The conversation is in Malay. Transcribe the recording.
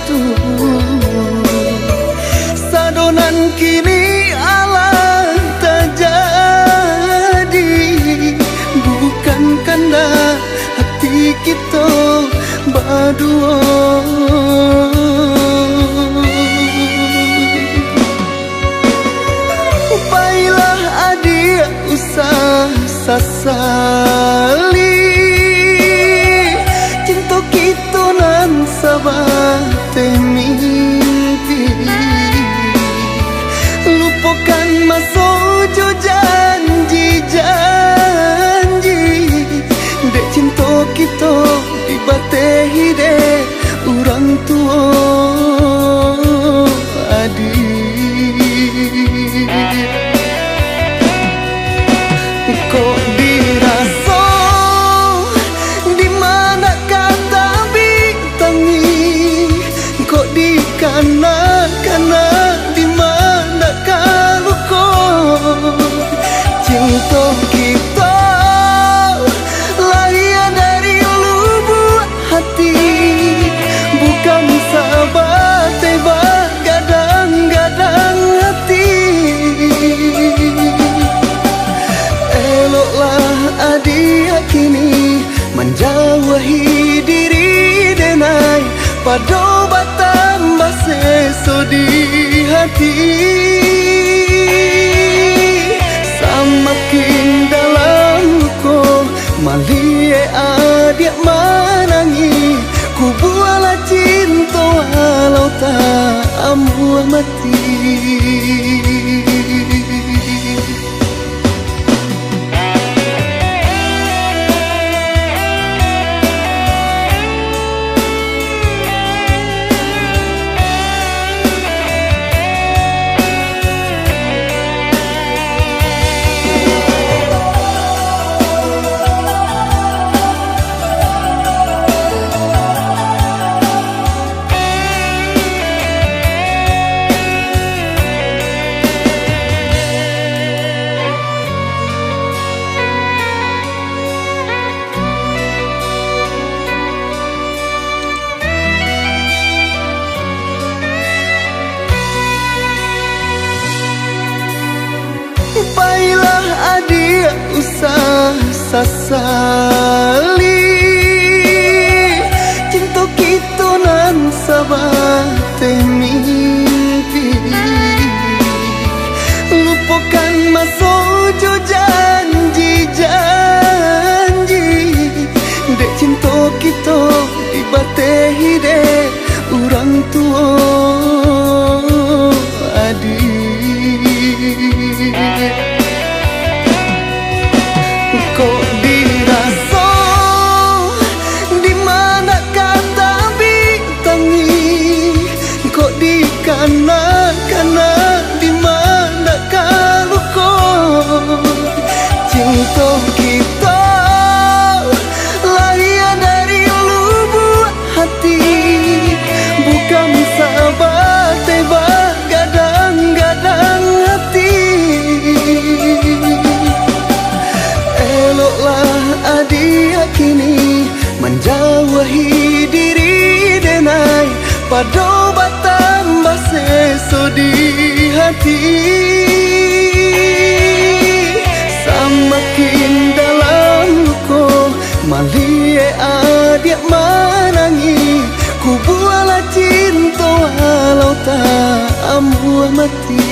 tu sadonan kini alang terjadi, bukan karena hati kita berdua. Baiklah adik usah sasali, cinta kita nan sabar mimpi. Lupakan masa jo janji-janji, dek cinta kita dibatehi dek orang tua adik. Kok dirasa di mana kata bintangi, kok dikana-kana di mana luka. Cinta kita lahir dari lubuk hati, bukan sahabat tebak gadang-gadang hati. Eloklah adik kini menjauhi diri denai, pada batam seso di hati. Semakin dalam ko malie adik menangi, ku bualah cinta walau tak ambuh mati. Baiklah adik usah sasali, cinta kita nan sabar mimpi. Lupakan masa jo janji-janji, dek cinta kita dibatehi dek orang tua adik. Kok dirasa di mana kata bintangi, kok dikana-kana di mana luka. Cinta kita lahir dari lubuk hati, bukan sahabat tebak gadang-gadang hati. Eloklah adik kini menjauhi diri denai, pada batam seso di hati. Semakin dalam ko malie adik menangi, ku bualah cinta walau tak ambuh mati.